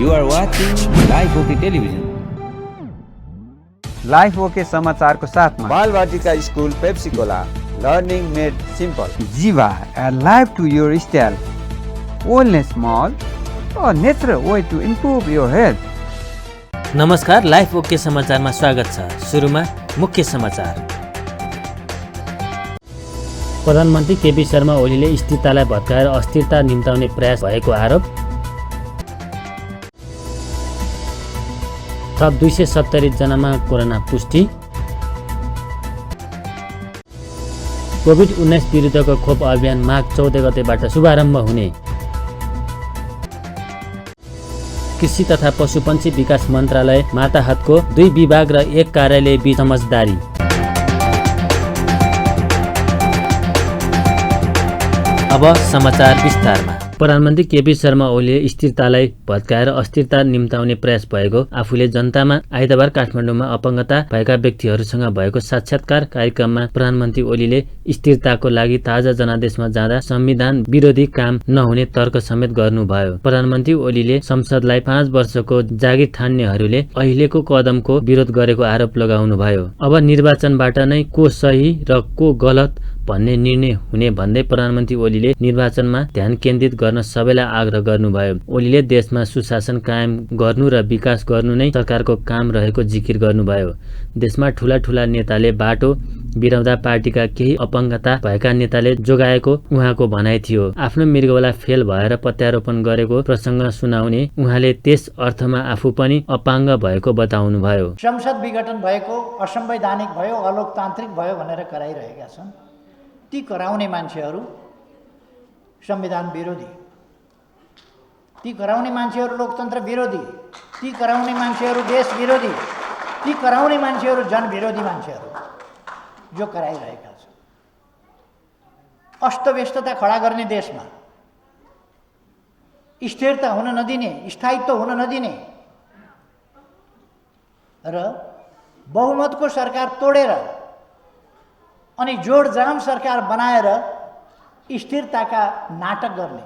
You are watching Live OK Television. Life OK समाचारको साथमा Balvatika school Pepsicola learning made simple Jiva life to your style wellness mall a natural way to improve your health. नमस्कार, life OK समाचारमा स्वागत छ। सुरुमा मुख्य समाचार। प्रधानमन्त्री केपी शर्मा ओलीले स्थिरतालाई भत्काएर अस्थिरता निम्ताउने प्रयास भएको आरोप। थप 270 जनामा कोरोना पुष्टि। कोभिड-19 विरुद्धको खोप अभियान माघ 14 गतेबाट शुभारम्भ हुने। कृषि तथा पशुपन्छी विकास मन्त्रालय माताहतको 2 विभाग र 1 कार्यालय बीच समझदारी। अब समाचार विस्तारमा। प्रधानमन्त्री केपी शर्मा ओलीले स्थिरतालाई भत्काएर अस्थिरता निम्ताउने प्रयास भएको आफूले जनतामा आइतबार काठमाडौँमा अपङ्गता भएका व्यक्तिहरूसँग भएको साक्षात्कार कार्यक्रममा प्रधानमन्त्री ओलीले स्थिरताको लागि ताजा जनादेशमा जाँदा संविधान विरोधी काम नहुने तर्क समेत गर्नुभयो। प्रधानमन्त्री ओलीले संसदलाई 5 वर्षको जागिर ठान्नेहरूले अहिलेको कदमको विरोध गरेको आरोप लगाउनुभयो। अब निर्वाचनबाट नै को सही र को गलत भन्ने निर्णय हुने भन्दै प्रधानमन्त्री ओलीले निर्वाचनमा ध्यान केन्द्रित गर्न सबैलाई आग्रह गर्नुभयो। ओलीले देशमा सुशासन कायम गर्नु र विकास गर्नु नै सरकारको काम रहेको जिकिर गर्नुभयो। देशमा ठूला नेताले बाटो बिराउँदा पार्टीका केही अपङ्गता भएका नेताले जोगाएको उहाँको भनाइ थियो। आफ्नो मृगौला फेल भएर प्रत्यारोपण गरेको प्रसङ्ग सुनाउने उहाँले त्यस अर्थमा आफू पनि अपाङ्ग भएको बताउनुभयो। संसद विघटन भएको, असंवैधानिक भयो, अलोकतान्त्रिक भयो भनेर कराइरहेका छन्। ती कराउने मान्छेहरू संविधान विरोधी, ती कराउने मान्छेहरू लोकतन्त्र विरोधी, ती कराउने मान्छेहरू देश विरोधी, ती कराउने मान्छेहरू जनविरोधी मान्छेहरू जो कराइरहेका छन्। अस्तव्यस्तता खडा गर्ने देशमा स्थिरता हुन नदिने, स्थायित्व हुन नदिने र बहुमतको सरकार तोडेर अनि जोडजाम सरकार बनाएर स्थिरताका नाटक गर्ने,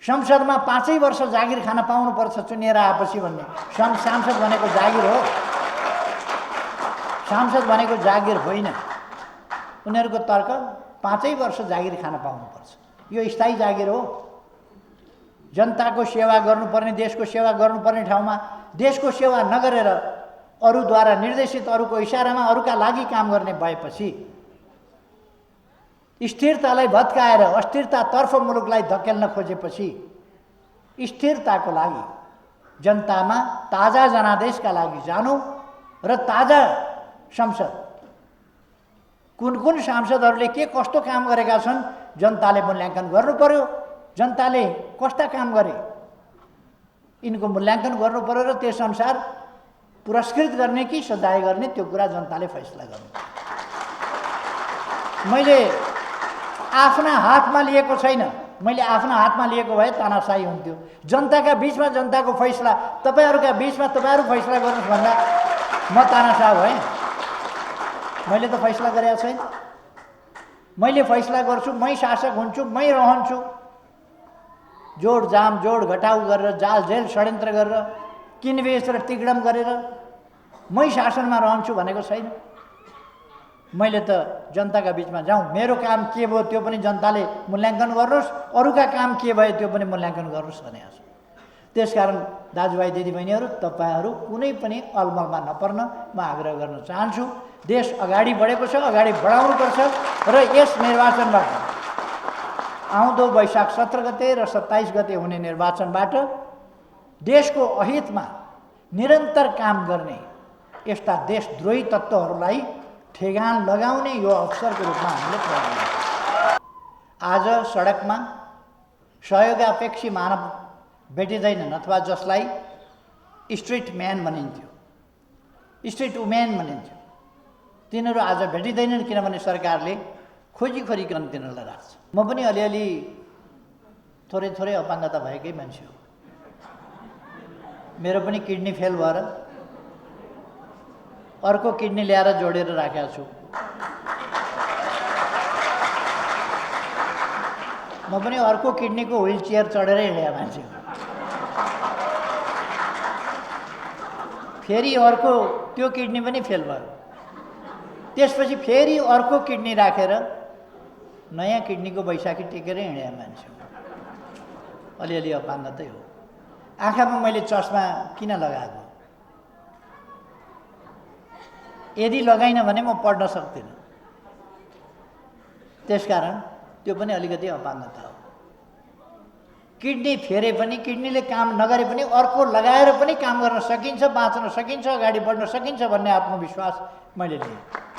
संसदमा 5 वर्ष जागिर खान पाउनुपर्छ चुनिएर आएपछि भन्ने। सांसद भनेको जागिर हो, सांसद भनेको जागिर होइन। उनीहरूको तर्क 5 वर्ष जागिर खान पाउनुपर्छ, यो स्थायी जागिर हो। जनताको सेवा गर्नुपर्ने, देशको सेवा गर्नुपर्ने ठाउँमा देशको सेवा नगरेर अरूद्वारा निर्देशित, अरूको इसारामा अरूका लागि काम गर्ने भएपछि स्थिरतालाई भत्काएर अस्थिरतातर्फ मुलुकलाई धकेल्न खोजेपछि स्थिरताको लागि जनतामा ताजा जनादेशका लागि जानु र ताजा संसद कुन सांसदहरूले के कस्तो काम गरेका छन् जनताले मूल्याङ्कन गर्नु पर्यो। जनताले कस्ता काम गरे यिनको मूल्याङ्कन गर्नु पर्यो र त्यसअनुसार पुरस्कृत गर्ने कि सजाय गर्ने त्यो कुरा जनताले फैसला गर्नु। मैले आफ्ना हातमा लिएको छैन। मैले आफ्ना हातमा लिएको भए तानाशाही हुन्थ्यो। जनताका बीचमा जनताको फैसला, तपाईँहरूका बीचमा तपाईँहरू फैसला गर्नुहोस् भन्दा म तानाशाह भएँ। मैले त फैसला गरेको छैन। मैले फैसला गर्छु, मै शासक हुन्छु, मै रहन्छु। जोडजाम जोड घटाउ गरेर, जाल जेल षड्यन्त्र गरेर, किनबेच र तिगडम गरेर मै शासनमा रहन्छु भनेको छैन। मैले त जनताका बीचमा जाउँ, मेरो काम के भयो त्यो पनि जनताले मूल्याङ्कन गर्नुहोस्, अरूका काम के भयो त्यो पनि मूल्याङ्कन गर्नुहोस् भनेको छु। त्यसकारण दाजुभाइ दिदीबहिनीहरू, तपाईँहरू कुनै पनि अलमलमा नपर्न म आग्रह गर्न चाहन्छु। देश अगाडि बढेको छ, अगाडि बढाउनुपर्छ र यस निर्वाचनबाट, आउँदो वैशाख 17 गते र 27 गते हुने निर्वाचनबाट देशको अहितमा निरन्तर काम गर्ने यस्ता देशद्रोही तत्त्वहरूलाई ठेगान लगाउने यो अवसरको रूपमा हामीले प्रयोग गर्छौँ। आज सडकमा सहयोगापेक्षी मानव भेटिँदैनन्, अथवा जसलाई स्ट्रिट म्यान भनिन्थ्यो, स्ट्रिट वुमेन भनिन्थ्यो, तिनीहरू आज भेटिँदैनन् किनभने सरकारले खोजिकन तिनीहरूलाई राख्छ। म पनि अलिअलि थोरै अपाङ्गता भएकै मान्छे हो। मेरो पनि किडनी फेल भएर अर्को किडनी ल्याएर जोडेर राखेको छु। म पनि अर्को किडनीको व्हील चेयर चढेरै हिँडेको मान्छे हो। फेरि अर्को त्यो किडनी पनि फेल भयो। त्यसपछि फेरि अर्को किडनी राखेर नयाँ किडनीको बैशाखी टेकेर हिँडे मान्छे। अलिअलि अपाङ्गतै हो। आँखामा मैले चस्मा किन लगाएको? यदि लगाइनँ भने म पढ्न सक्दिनँ। त्यसकारण त्यो पनि अलिकति अपाङ्गता हो। किडनी फेरे पनि, किडनीले काम नगरे पनि अर्को लगाएर पनि काम गर्न सकिन्छ, बाँच्न सकिन्छ, अगाडि बढ्न सकिन्छ भन्ने आत्मविश्वास मैले लिएँ।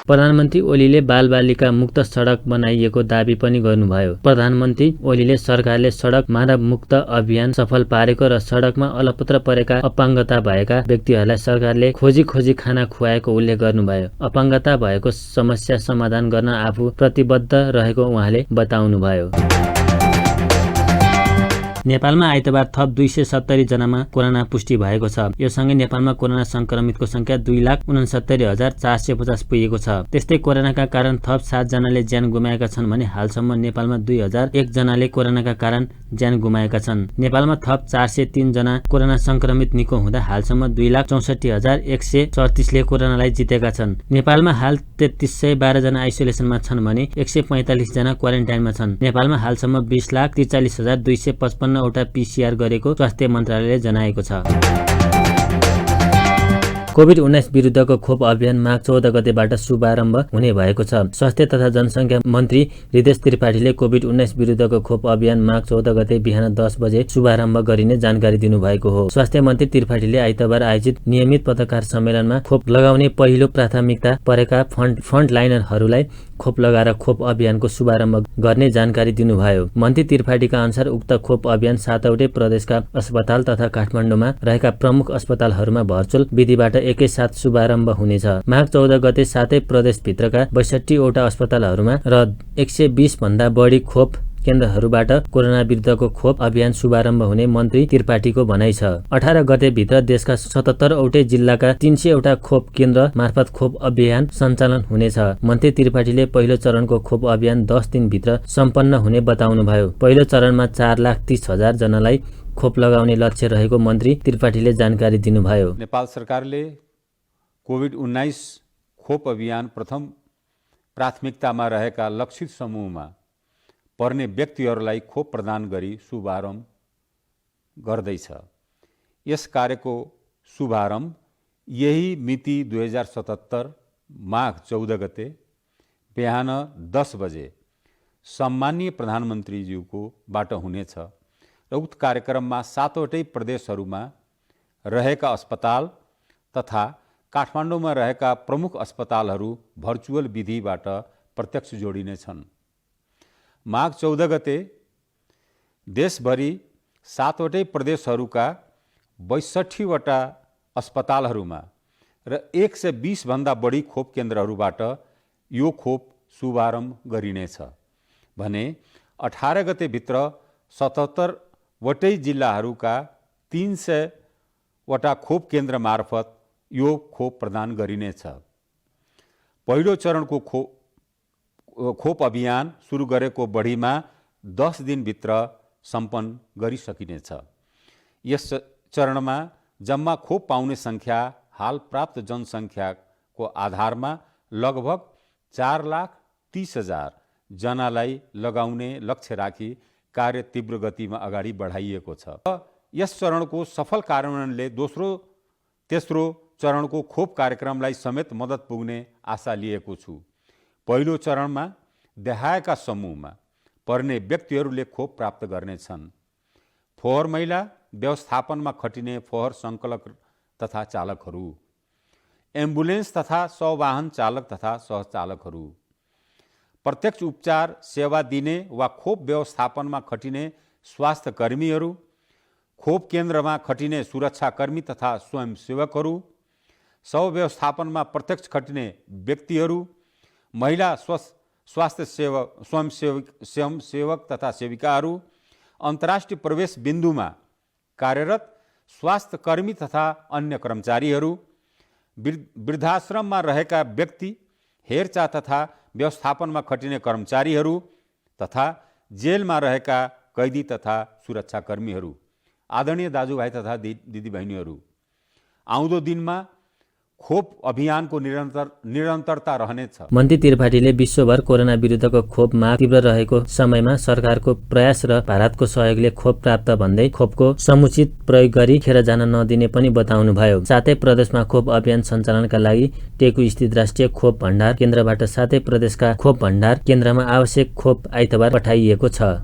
प्रधानमन्त्री ओलीले बालबालिका मुक्त सडक बनाइएको दावी पनि गर्नुभयो। प्रधानमन्त्री ओलीले सरकारले सडक मानव मुक्त अभियान सफल पारेको र सडकमा अलपत्र परेका अपाङ्गता भएका व्यक्तिहरूलाई सरकारले खोजी खोजी खाना खुवाएको उल्लेख गर्नुभयो। अपाङ्गता भएको समस्या समाधान गर्न आफू प्रतिबद्ध रहेको उहाँले बताउनुभयो। नेपालमा आइतबार थप 270 जनामा कोरोना पुष्टि भएको छ। यो सँगै नेपालमा कोरोना संक्रमितको संख्या 2,69,450 पुगेको छ। त्यस्तै कोरोनाका कारण थप 7 जनाले ज्यान गुमाएका छन् भने हालसम्म नेपालमा 2001 जनाले कोरोनाका कारण ज्यान गुमाएका छन्। नेपालमा थप 403 जना कोरोना संक्रमित निको हुँदा हालसम्म 2,64,134 ले कोरोनालाई जितेका छन्। नेपालमा हाल 3312 जना आइसोलेसनमा छन् भने 145 जना क्वारेन्टाइनमा छन्। नेपालमा हालसम्म 20,43,255 वटा PCR गरेको स्वास्थ्य मन्त्रालयले जनाएको छ। कोभिड-19 विरुद्धको खोप अभियान माघ 14 गतेबाट शुभारम्भ हुने भएको छ। स्वास्थ्य तथा जनसङ्ख्या मन्त्री हृदेश त्रिपाठीले कोभिड-19 विरुद्धको खोप अभियान माघ 14 गते बिहान 10 बजे शुभारम्भ गरिने जानकारी दिनुभएको हो। स्वास्थ्य मन्त्री त्रिपाठीले आइतबार आयोजित नियमित पत्रकार सम्मेलनमा खोप लगाउने पहिलो प्राथमिकता परेका फ्रन्टलाइनरहरूलाई खोप लगाएर खोप अभियानको शुभारम्भ गर्ने जानकारी दिनुभयो। मन्त्री त्रिपाठीका अनुसार उक्त खोप अभियान 7वटै प्रदेशका अस्पताल तथा काठमाडौँमा रहेका प्रमुख अस्पतालहरूमा भर्चुअल विधिबाट एकैसाथ शुभारम्भ हुनेछ। माघ 14 गते 7 प्रदेशभित्रका 62 वटा अस्पतालहरूमा र 120 भन्दा बढी खोप केन्द्रहरूबाट कोरोना विरुद्धको खोप अभियान शुभारम्भ हुने मन्त्री त्रिपाठीको भनाइ छ। 18 गते भित्र देशका 77 वटै जिल्लाका 300 वटा खोप केन्द्र मार्फत खोप अभियान सञ्चालन हुनेछ। मन्त्री त्रिपाठीले पहिलो चरणको खोप अभियान 10 दिनभित्र सम्पन्न हुने बताउनुभयो। पहिलो चरणमा 4,30,000 जनालाई खोप लगाउने लक्ष्य रहेको मन्त्री त्रिपाठीले जानकारी दिनुभयो। नेपाल सरकारले कोभिड-19 खोप अभियान प्रथम प्राथमिकतामा रहेका लक्षित समूहमा पर्ने व्यक्तिहरूलाई खोप प्रदान गरी शुभारम्भ गर्दैछ। यस कार्यको शुभारम्भ यही मिति 2077 माघ 14 गते बिहान 10 बजे सम्माननीय प्रधानमन्त्रीज्यूको बाट हुनेछ र उक्त कार्यक्रममा 7वटै प्रदेशहरूमा रहेका अस्पताल तथा काठमाडौँमा रहेका प्रमुख अस्पतालहरू भर्चुअल विधिबाट प्रत्यक्ष जोडिनेछन्। माघ 14 गते देशभरि 7वटै प्रदेशहरूका 62 वटा अस्पतालहरूमा र 120 भन्दा बढी खोप केन्द्रहरूबाट यो खोप शुभारम्भ गरिनेछ भने 18 गते भित्र 77 वटै जिल्लाहरूका 300 वटा खोप केन्द्र मार्फत यो खोप प्रदान गरिनेछ। पहिलो चरणको खोप अभियान सुरु गरेको बढीमा 10 दिनभित्र सम्पन्न गरिसकिनेछ। यस चरणमा जम्मा खोप पाउने संख्या हाल प्राप्त जनसङ्ख्याको आधारमा लगभग 4,30,000 जनालाई लगाउने लक्ष्य राखी कार्य तीव्र गतिमा अगाडि बढाइएको छ। यस चरणको सफल कार्यान्वयनले तेस्रो चरणको खोप कार्यक्रमलाई समेत मद्दत पुग्ने आशा लिएको छु। पहिलो चरणमा देखाएका समूहमा पर्ने व्यक्तिहरूले खोप प्राप्त गर्नेछन्। फोहोर मैला व्यवस्थापनमा खटिने फोहोर सङ्कलक तथा चालकहरू, एम्बुलेन्स तथा सवाहन चालक तथा सहचालकहरू, प्रत्यक्ष उपचार सेवा दिने वा खोप व्यवस्थापनमा खटिने स्वास्थ्य कर्मीहरू, खोप केन्द्रमा खटिने सुरक्षाकर्मी तथा स्वयंसेवकहरू, शव व्यवस्थापनमा प्रत्यक्ष खटिने व्यक्तिहरू, महिला स्वास्थ्य स्वयंसेवक तथा सेविकाहरू, अन्तर्राष्ट्रिय प्रवेश बिन्दुमा कार्यरत स्वास्थ्य कर्मी तथा अन्य कर्मचारीहरू, वृद्धाश्रममा रहेका व्यक्ति, हेरचाह तथा व्यवस्थापनमा खटिने कर्मचारीहरू तथा जेलमा रहेका कैदी तथा सुरक्षाकर्मीहरू। आदरणीय दाजुभाइ तथा दिदीबहिनीहरू, आउँदो दिनमा खोप अभियानको निरन्तरता रहनेछ। मन्त्री त्रिपाठीले विश्वभर कोरोना विरुद्धको खोप माग तीव्र रहेको समयमा सरकारको प्रयास र भारतको सहयोगले खोप प्राप्त भन्दै खोपको समुचित प्रयोग गरी खेर जान नदिने पनि बताउनुभयो। साथै प्रदेशमा खोप अभियान सञ्चालनका लागि टेकु स्थित राष्ट्रिय खोप भण्डार केन्द्रबाट साथै प्रदेशका खोप भण्डार केन्द्रमा आवश्यक खोप आइतबार पठाइएको छ।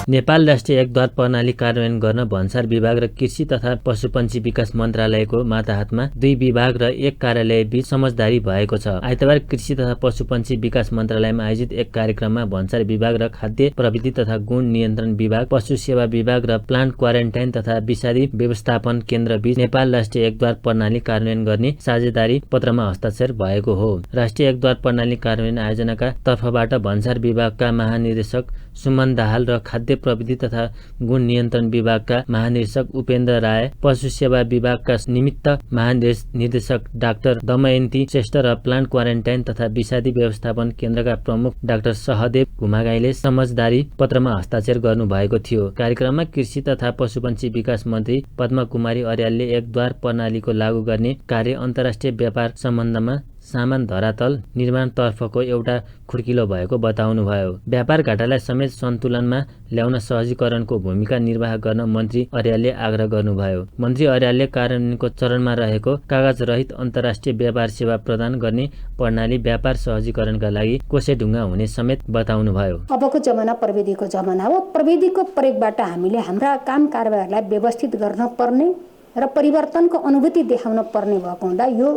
नेपाल राष्ट्रिय एकद्वार प्रणाली कार्यान्वयन गर्न भन्सार विभाग र कृषि तथा पशुपन्छी विकास मन्त्रालयको माताहातमा 2 विभाग र 1 कार्यालय बीच समझदारी भएको छ। आइतबार कृषि तथा पशुपन्छी विकास मन्त्रालयमा आयोजित एक कार्यक्रममा भन्सार विभाग र खाद्य प्रविधि तथा गुण नियन्त्रण विभाग, पशु सेवा विभाग र प्लान्ट क्वारेन्टाइन तथा विषादी व्यवस्थापन केन्द्र बीच नेपाल राष्ट्रिय एकद्वार प्रणाली कार्यान्वयन गर्ने साझेदारी पत्रमा हस्ताक्षर भएको हो। राष्ट्रिय एकद्वार प्रणाली कार्यान्वयन आयोजनाका तर्फबाट भन्सार विभागका महानिर्देशक सुमन दाहाल र खाद्य प्रविधि तथा गुण नियन्त्रण विभागका महानिर्देशक उपेन्द्र राय, पशु सेवा विभागका निमित्त महानिर्देशक डाक्टर दमयन्ती श्रेष्ठ र प्लान्ट क्वारेन्टाइन तथा विषादी व्यवस्थापन केन्द्रका प्रमुख डाक्टर सहदेव घुमागाईले समझदारी पत्रमा हस्ताक्षर गर्नुभएको थियो। कार्यक्रममा कृषि तथा पशुपन्छी विकास मन्त्री पद्मा कुमारी अर्यालले एकद्वार प्रणालीको लागू गर्ने कार्य अन्तर्राष्ट्रिय व्यापार सम्बन्धमा सामान धरातल निर्माणतर्फको एउटा खुड्किलो भएको बताउनुभयो। व्यापार घाटालाई समेत सन्तुलनमा ल्याउन सहजीकरणको भूमिका निर्वाह गर्न मन्त्री अर्यालले आग्रह गर्नुभयो। मन्त्री अर्यालले कार्यान्वयनको चरणमा रहेको कागज रहित अन्तर्राष्ट्रिय व्यापार सेवा प्रदान गर्ने प्रणाली व्यापार सहजीकरणका लागि कोसेढुङ्गा हुने समेत बताउनुभयो। अबको जमाना प्रविधिको जमाना हो। प्रविधिको प्रयोगबाट हामीले हाम्रा काम कारबारलाई व्यवस्थित गर्न पर्ने र परिवर्तनको अनुभूति देखाउन पर्ने भएको हुँदा यो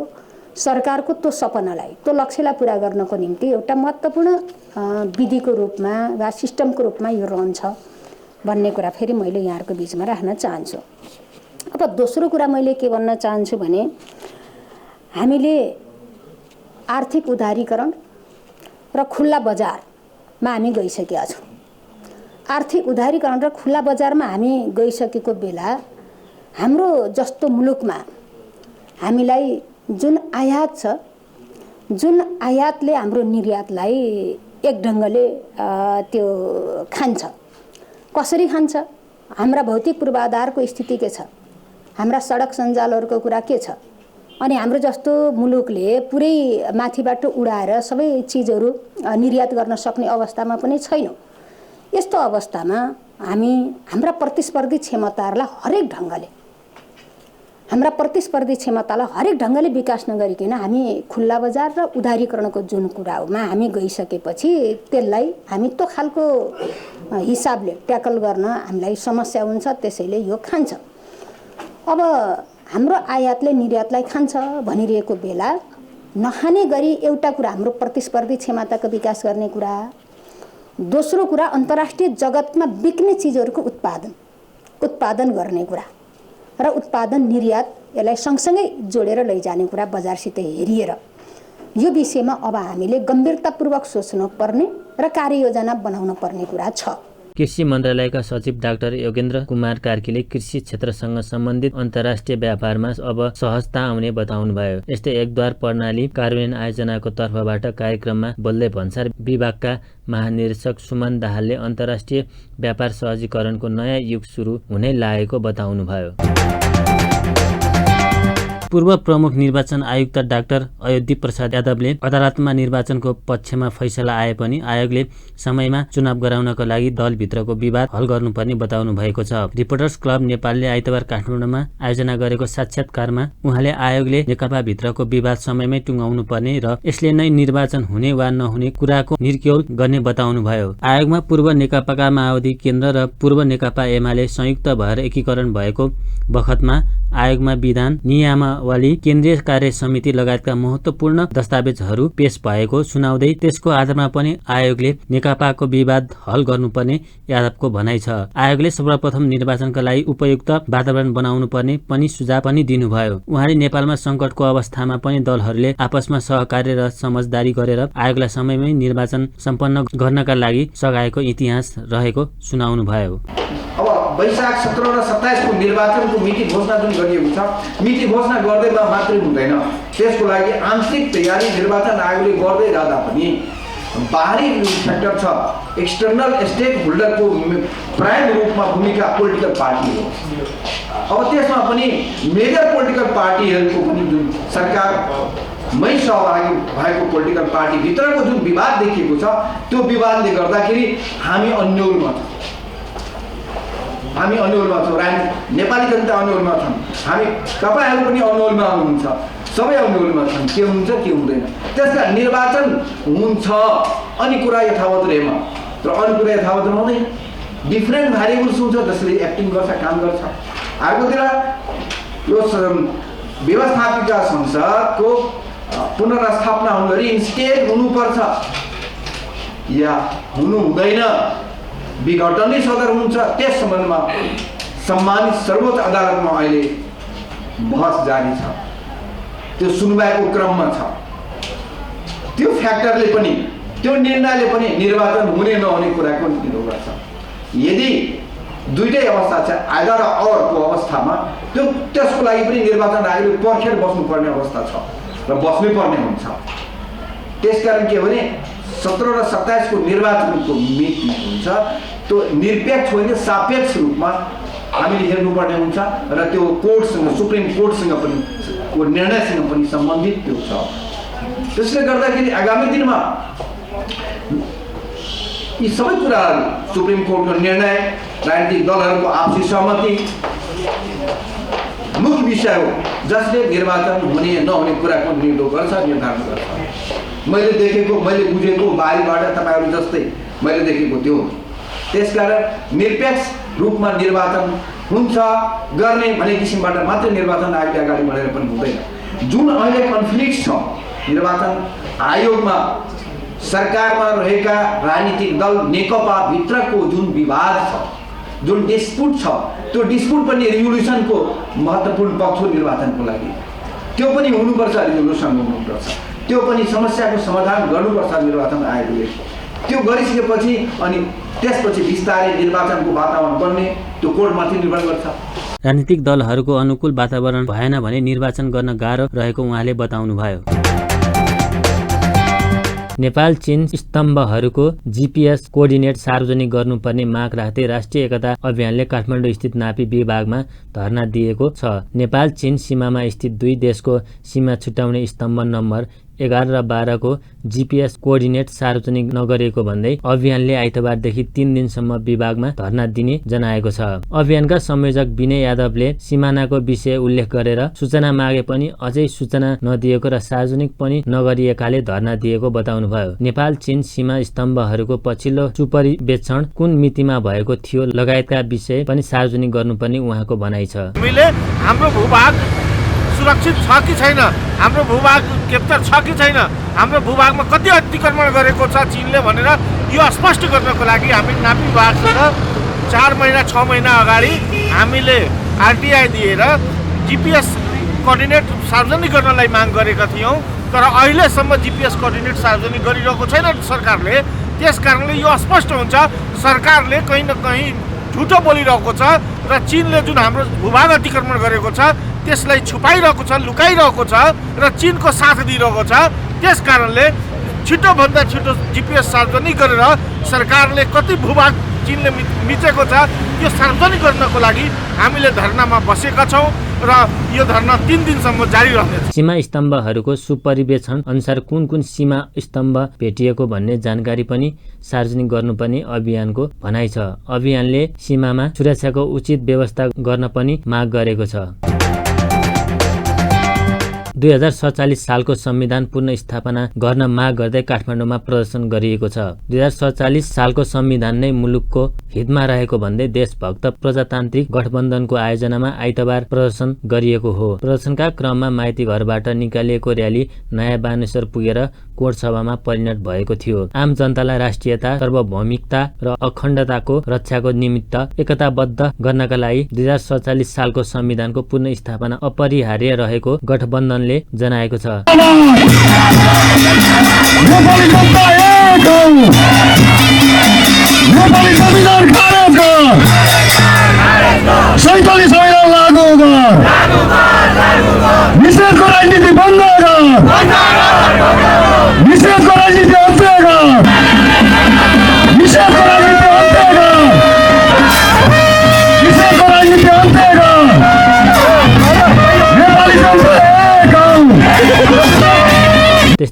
सरकारको त्यो सपनालाई, त्यो लक्ष्यलाई पूरा गर्नको निम्ति एउटा महत्त्वपूर्ण विधिको रूपमा वा सिस्टमको रूपमा यो रहन्छ भन्ने कुरा फेरि मैले यहाँहरूको बिचमा राख्न चाहन्छु। अब दोस्रो कुरा मैले के भन्न चाहन्छु भने हामीले आर्थिक उदारीकरण र खुल्ला बजारमा हामी गइसकेका छौँ। आर्थिक उदारीकरण र खुल्ला बजारमा हामी गइसकेको बेला हाम्रो जस्तो मुलुकमा हामीलाई जुन आयात छ, जुन आयातले हाम्रो निर्यातलाई एक ढङ्गले त्यो खान्छ। कसरी खान्छ? हाम्रा भौतिक पूर्वाधारको स्थिति के छ, हाम्रा सडक सञ्जालहरूको कुरा के छ, अनि हाम्रो जस्तो मुलुकले पुरै माथिबाट उडाएर सबै चिजहरू निर्यात गर्न सक्ने अवस्थामा पनि छैनौँ। यस्तो अवस्थामा हामी हाम्रा प्रतिस्पर्धी क्षमताहरूलाई हरेक ढङ्गले विकास नगरिकन हामी खुल्ला बजार र उदारीकरणको जुन कुरामा हामी गइसकेपछि त्यसलाई हामी त्यो खालको हिसाबले ट्याकल गर्न हामीलाई समस्या हुन्छ। त्यसैले यो खान्छ। अब हाम्रो आयातले निर्यातलाई खान्छ भनिरहेको बेला नखाने गरी एउटा कुरा हाम्रो प्रतिस्पर्धी क्षमताको विकास गर्ने कुरा, दोस्रो कुरा अन्तर्राष्ट्रिय जगतमा बिक्ने चिजहरूको उत्पादन गर्ने कुरा र उत्पादन निर्यात यसलाई सँगसँगै जोडेर लैजाने कुरा बजारसित हेरिएर यो विषयमा अब हामीले गम्भीरतापूर्वक सोच्नु पर्ने र कार्ययोजना बनाउनु पर्ने कुरा छ। कृषि मन्त्रालयका सचिव डाक्टर योगेन्द्र कुमार कार्कीले कृषि क्षेत्रसँग सम्बन्धित अन्तर्राष्ट्रिय व्यापारमा अब सहजता आउने बताउनुभयो। यस्तै एकद्वार प्रणाली कार्यान्वयन आयोजनाको तर्फबाट कार्यक्रममा बोल्दै भन्सार विभागका महानिर्देशक सुमन दाहालले अन्तर्राष्ट्रिय व्यापार सहजीकरणको नयाँ युग सुरु हुनै लागेको बताउनुभयो। पूर्व प्रमुख निर्वाचन आयुक्त डाक्टर अयोधी प्रसाद यादवले अदालतमा निर्वाचनको पक्षमा फैसला आए पनि आयोगले समयमा चुनाव गराउनको लागि दलभित्रको विवाद हल गर्नुपर्ने बताउनु भएको छ। रिपोर्टर्स क्लब नेपालले आइतबार काठमाडौँमा आयोजना गरेको साक्षात्कारमा उहाँले आयोगले नेकपा भित्रको विवाद समयमै टुङ्गाउनु पर्ने र यसले नै निर्वाचन हुने वा नहुने कुराको निर्क्यौल गर्ने बताउनुभयो। आयोगमा पूर्व नेकपाका माओवादी केन्द्र र पूर्व नेकपा एमाले संयुक्त भएर एकीकरण भएको बखतमा आयोगमा विधान नियमावली, केन्द्रीय कार्य समिति लगायतका महत्त्वपूर्ण दस्तावेजहरू पेश भएको सुनाउँदै त्यसको आधारमा पनि आयोगले नेकपाको विवाद हल गर्नुपर्ने यादवको भनाइ छ। आयोगले सर्वप्रथम निर्वाचनका लागि उपयुक्त वातावरण बनाउनु पर्ने पनि सुझाव पनि दिनुभयो। उहाँले नेपालमा सङ्कटको अवस्थामा पनि दलहरूले आपसमा सहकार्य र समझदारी गरेर आयोगलाई समयमै निर्वाचन सम्पन्न गर्नका लागि सघाएको इतिहास रहेको सुनाउनुभयो। अब वैशाख 17 र 27 को निर्वाचनको मिति घोषणा जुन गरिएको छ, मिति घोषणा गर्दैमा मात्रै हुँदैन, त्यसको लागि आंशिक तयारी निर्वाचन आयोगले गर्दै जाँदा पनि बाहिरी फ्याक्टर छ, एक्सटर्नल स्टेक होल्डरको प्राइम रूपमा भूमिका पोलिटिकल पार्टी हो। अब त्यसमा पनि मेजर पोलिटिकल पार्टीहरूको पनि जुन सरकारमै सहभागी भएको पोलिटिकल पार्टीभित्रको जुन विवाद देखिएको छ त्यो विवादले गर्दाखेरि हामी अन्यलमा छौँ। हामी अन्यलमा छौँ, नेपाली जनता अन्यलमा छौँ, हामी तपाईँहरू पनि अन्यलमा हुनुहुन्छ, सबै अन्यलमा छन्। के हुन्छ के हुँदैन त्यसका निर्वाचन हुन्छ अनि कुरा यथावत रहेमा, तर अरू कुरा यथावत रहँदैन। डिफ्रेन्ट भ्यारिएबल्स हुन्छ जसले एक्टिङ गर्छ, काम गर्छ। अर्कोतिर यो व्यवस्थापिका संसदको पुनर्स्थापना हुनु गरी इन्स्टेड हुनुपर्छ या हुनु हुँदैन, विघटनै सदर हुन्छ, त्यस सम्बन्धमा सम्मानित सर्वोच्च अदालतमा अहिले बहस जारी छ, त्यो सुनवाईको क्रममा छ। त्यो फ्याक्टरले पनि, त्यो निर्णयले पनि निर्वाचन हुने नहुने कुराको निर्णय गर्छ। यदि दुईटै अवस्था छ, आइदर औरको अवस्थामा त्यसको लागि पनि निर्वाचन आयोगले पर्खेर बस्नुपर्ने अवस्था छ र बस्नै पर्ने हुन्छ। त्यसकारण के भने 17 र 27 को निर्वाचनको मिति हुन्छ, त्यो निरपेक्ष होइन सापेक्ष रूपमा हामीले हेर्नुपर्ने हुन्छ र त्यो कोर्टसँग, सुप्रिम कोर्टसँग पनि को निर्णयसँग पनि सम्बन्धित त्यो छ। त्यसले गर्दाखेरि आगामी दिनमा यी सबै कुराहरू, सुप्रिम कोर्टको निर्णय, राजनीतिक दलहरूको आपसी सहमति मुख्य विषय हो जसले निर्वाचन हुने नहुने कुराको निर्णय गर्छ, निर्धारण गर्छ। मैले देखेको, मैले बुझेको बारीबाट तपाईँहरू जस्तै मैले देखेको त्यो। त्यसकारण निरपेक्ष रूपमा निर्वाचन हुन्छ गर्ने भन्ने किसिमबाट मात्रै निर्वाचन आयोगले अगाडि बढेर पनि हुँदैन। जुन अहिले कन्फ्लिक्ट छ निर्वाचन आयोगमा, सरकारमा रहेका राजनीतिक दल नेकपा भित्रको जुन विवाद छ, जुन डिस्प्युट छ, त्यो डिस्प्युट पनि रिजोल्युसनको महत्त्वपूर्ण पक्ष हो निर्वाचनको लागि। त्यो पनि हुनुपर्छ, रिजोल्युसन हुनुपर्छ, त्यो पनि समस्याको समाधान गर्नुपर्छ निर्वाचन आयोगले। त्यो गरिसकेपछि अनि त्यसपछि बिस्तारै निर्वाचनको वातावरण बन्ने त्यो कोर्टमाथि निर्भर गर्छ। राजनीतिक दलहरूको अनुकूल वातावरण भएन भने निर्वाचन गर्न गाह्रो रहेको उहाँले बताउनुभयो। नेपाल चीन स्तम्भहरूको जीपीएस कोर्डिनेट सार्वजनिक गर्नुपर्ने माग राख्दै राष्ट्रिय एकता अभियानले काठमाडौँ स्थित नापी विभागमा धरना दिएको छ। नेपाल चीन सीमामा स्थित दुई देशको सीमा छुट्याउने स्तम्भ नम्बर 11 र 12 को जीपीएस कोर्डिनेट सार्वजनिक नगरेको भन्दै अभियानले आइतबारदेखि 3 दिनसम्म विभागमा धरना दिने जनाएको छ। अभियानका संयोजक विनय यादवले सिमानाको विषय उल्लेख गरेर सूचना मागे पनि अझै सूचना नदिएको र सार्वजनिक पनि नगरिएकाले धरना दिएको बताउनुभयो। नेपाल चीन सीमा स्तम्भहरूको पछिल्लो सुपरिवेक्षण कुन मितिमा भएको थियो लगायतका विषय पनि सार्वजनिक गर्नुपर्ने उहाँको भनाइ छ। हामीले हाम्रो भूभाग सुरक्षित छ कि छैन, हाम्रो भूभाग ग्रेप्तर छ कि छैन, हाम्रो भूभागमा कति अतिक्रमण गरेको छ चीनले भनेर यो स्पष्ट गर्नको लागि हामी नापी विभागसँग 4 महिना 6 महिना अगाडि हामीले आरटीआई दिएर जीपीएस कोर्डिनेट सार्वजनिक गर्नलाई माग गरेका थियौँ। तर अहिलेसम्म जीपीएस कोर्डिनेट सार्वजनिक गरिरहेको छैन सरकारले। त्यस कारणले यो स्पष्ट हुन्छ सरकारले कहीँ न कहीँ झुटो बोलिरहेको छ र चीनले जुन हाम्रो भूभाग अतिक्रमण गरेको छ त्यसलाई छुपाइरहेको छ, लुकाइरहेको छ र चीनको साथ दिइरहेको छ। त्यस कारणले छिटोभन्दा छिटो जीपीएस सार्वजनिक गरेर सरकारले कति भूभाग चीनले मिचेको छ त्यो सार्वजनिक गर्नको लागि हामीले धरनामा बसेका छौँ र यो धरना 3 दिनसम्म जारी रहनेछ। सीमा स्तम्भहरूको सुपरिवेक्षण अनुसार कुन कुन सीमा स्तम्भ भेटिएको भन्ने जानकारी पनि सार्वजनिक गर्नुपर्ने अभियानको भनाइ छ। अभियानले सीमामा सुरक्षाको उचित व्यवस्था गर्न पनि माग गरेको छ। 2047 सालको संविधान पुनर्स्थापना गर्न माग गर्दै काठमाडौँमा प्रदर्शन गरिएको छ। 2047 सालको संविधान नै मुलुकको हितमा रहेको भन्दै देशभक्त प्रजातान्त्रिक गठबन्धनको आयोजनामा आइतबार प्रदर्शन गरिएको हो। प्रदर्शनका क्रममा माइती घरबाट निकालिएको र्याली नयाँ बानेश्वर पुगेर कोट सभामा परिणत भएको थियो। आम जनतालाई राष्ट्रियता, सार्वभौमिकता र अखण्डताको रक्षाको निमित्त एकताबद्ध गर्नका लागि 2047 सालको संविधानको पुनर्स्थापना अपरिहार्य रहेको गठबन्धन जनाएको छ।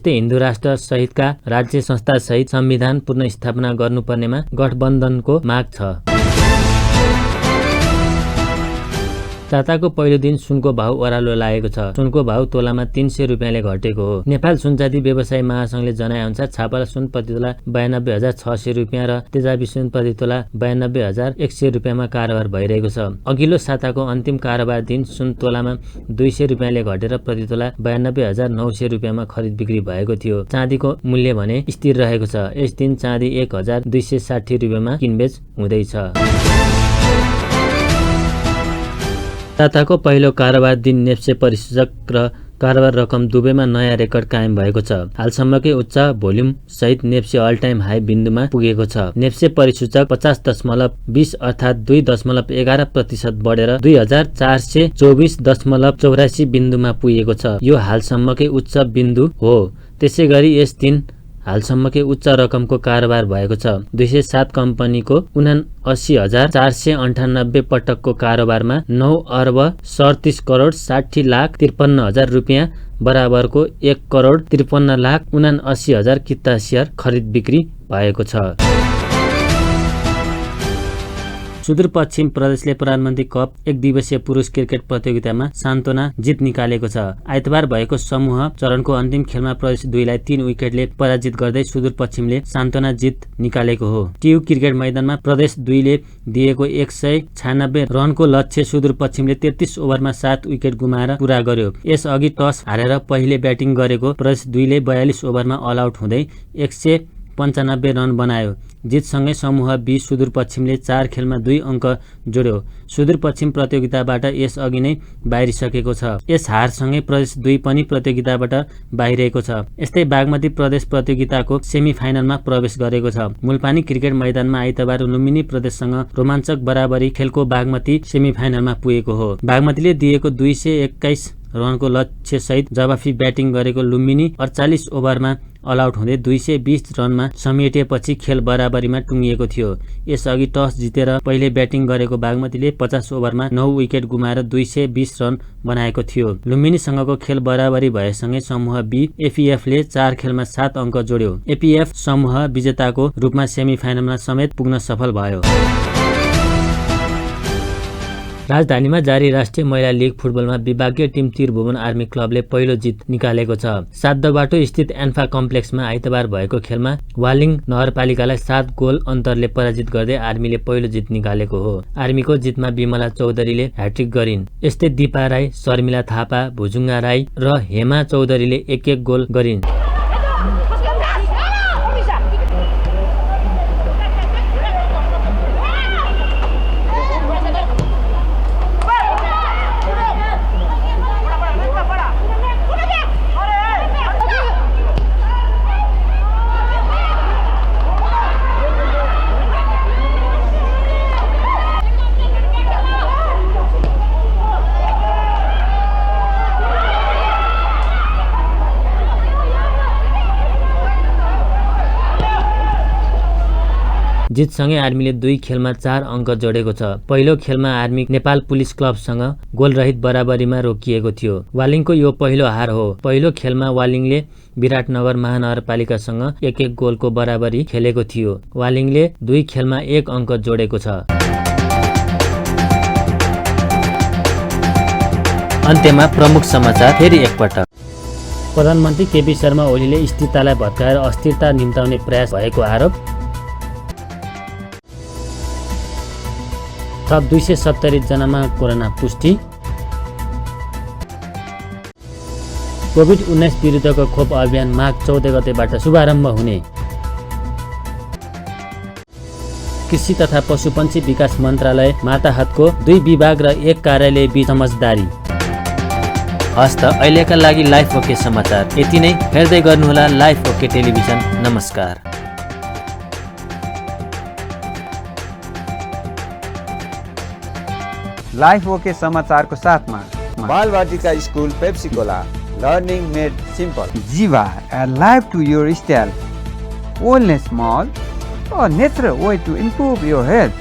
यस्तै हिन्दू राष्ट्र सहितका राज्य संस्था सहित संविधान पुनर्स्थापना गर्नुपर्नेमा गठबन्धनको माग छ। चाताको पहिलो दिन सुनको भाउ ओह्रालो लागेको छ। सुनको भाउ तोलामा 300 रुपियाँले घटेको हो। नेपाल सुनचाँदी व्यवसायी महासंघले जनाएअनुसार छापाला सुन प्रति तोला 92,600 रुपियाँ र तेजाबी सुन प्रति तोला 92,100 रुपियाँमा कारोबार भइरहेको छ। अघिल्लो साताको अन्तिम कारोबार दिन सुन तोलामा 200 रुपियाँले घटेर प्रति तोला 92,900 रुपियाँमा खरिद बिक्री भएको थियो। चाँदीको मूल्य भने स्थिर रहेको छ। यस दिन चाँदी 1,260 रुपियाँमा किनबेच हुँदैछ। चाताको पहिलो कारोबार दिन नेप्से परिसूचक र कारोबार रकम दुवैमा नयाँ रेकर्ड कायम भएको छ। हालसम्मकै उच्च भोल्युम सहित नेप्से अल टाइम हाई बिन्दुमा पुगेको छ। नेप्से परिसूचक 50.20 अर्थात् 2.11% बढेर 2424.84 बिन्दुमा पुगेको छ। यो हालसम्मकै उच्च बिन्दु हो। त्यसैगरी यस दिन हालसम्मकै उच्च रकमको कारोबार भएको छ। 207 कम्पनीको 79,498 पटकको कारोबारमा 9,37,60,53,हजार रुपियाँ बराबरको 1,53,79,000 किता सेयर खरिद बिक्री भएको छ। सुदूरपश्चिम प्रदेशले प्रधानमन्त्री कप 1 दिवसीय पुरुष क्रिकेट प्रतियोगितामा सान्तोना जित निकालेको छ। आइतबार भएको समूह चरणको अन्तिम खेलमा प्रदेश 2 लाई 3 विकेटले पराजित गर्दै सुदूरपश्चिमले सान्तोना जित निकालेको हो। टियु क्रिकेट मैदानमा प्रदेश 2 ले दिएको 196 रनको लक्ष्य सुदूरपश्चिमले 33 ओभरमा 7 विकेट गुमाएर पूरा गर्यो। यसअघि टस हारेर पहिले ब्याटिङ गरेको प्रदेश 2 ले 42 ओभरमा अल आउट हुँदै 195 रन बनायो। जितसँगै समूह बी सुदूरपश्चिमले 4 खेलमा 2 अङ्क जोड्यो। सुदूरपश्चिम प्रतियोगिताबाट यसअघि नै बाहिरिसकेको छ। यस हारसँगै प्रदेश 2 पनि प्रतियोगिताबाट बाहिरिएको छ। यस्तै बागमती प्रदेश प्रतियोगिताको सेमी फाइनलमा प्रवेश गरेको छ। मुलपानी क्रिकेट मैदानमा आइतबार लुम्बिनी प्रदेशसँग रोमाञ्चक बराबरी खेलको बागमती सेमी फाइनलमा पुगेको हो। बागमतीले दिएको 221 रनको लक्ष्य सहित जवाफी ब्याटिङ गरेको लुम्बिनी 48 ओभरमा अल आउट हुँदै 220 रनमा समेटिएपछि खेल बराबरीमा टुङ्गिएको थियो। यसअघि टस जितेर पहिले ब्याटिङ गरेको बागमतीले 50 ओभरमा 9 विकेट गुमाएर 220 रन बनाएको थियो। लुम्बिनीसँगको खेल बराबरी भएसँगै समूह बी एपीएफले 4 खेलमा 7 अङ्क जोड्यो। एपीएफ समूह विजेताको रूपमा सेमी फाइनलमा समेत पुग्न सफल भयो। राजधानीमा जारी राष्ट्रिय महिला लिग फुटबलमा विभागीय टिम त्रिभुवन आर्मी क्लबले पहिलो जित निकालेको छ। सातदोबाटो स्थित एन्फा कम्प्लेक्समा आइतबार भएको खेलमा वालिङ नगरपालिकालाई 7 गोल अन्तरले पराजित गर्दै आर्मीले पहिलो जित निकालेको हो। आर्मीको जितमा विमला चौधरीले ह्याट्रिक गरिन्। यस्तै दिपा राई, शर्मिला थापा, भुजुङ्गा राई र हेमा चौधरीले 1-1 गोल गरिन्। जितसँगै आर्मीले 2 खेलमा 4 अङ्क जोडेको छ। पहिलो खेलमा आर्मी नेपाल पुलिस क्लबसँग गोलरहित बराबरीमा रोकिएको थियो। वालिङको यो पहिलो हार हो। पहिलो खेलमा वालिङले विराटनगर महानगरपालिकासँग 1-1 गोलको बराबरी खेलेको थियो। वालिङले 2 खेलमा 1 अङ्क जोडेको छ। अन्त्यमा प्रमुख समाचार फेरि एकपटक। प्रधानमन्त्री केपी शर्मा ओलीले स्थिरतालाई भत्काएर अस्थिरता निम्ताउने प्रयास भएको आरोप। थप 270 जनामा कोरोना पुष्टि। कोभिड-19 विरुद्धको खोप अभियान माघ 14 गतेबाट शुभारम्भ हुने। कृषि तथा पशुपन्छी विकास मन्त्रालय माताहतको 2 विभाग र 1 कार्यालय बीच समझदारी। हस्त अहिलेका लागि लाइफ ओके समाचार यति नै। हेर्दै गर्नुहोला लाइफ ओके टेलिभिजन। नमस्कार। लाइफ ओके समाचारको साथमा Balvatika school Pepsicola learning made simple. Jiva a life to your style, wellness mall, a natural way to improve your health.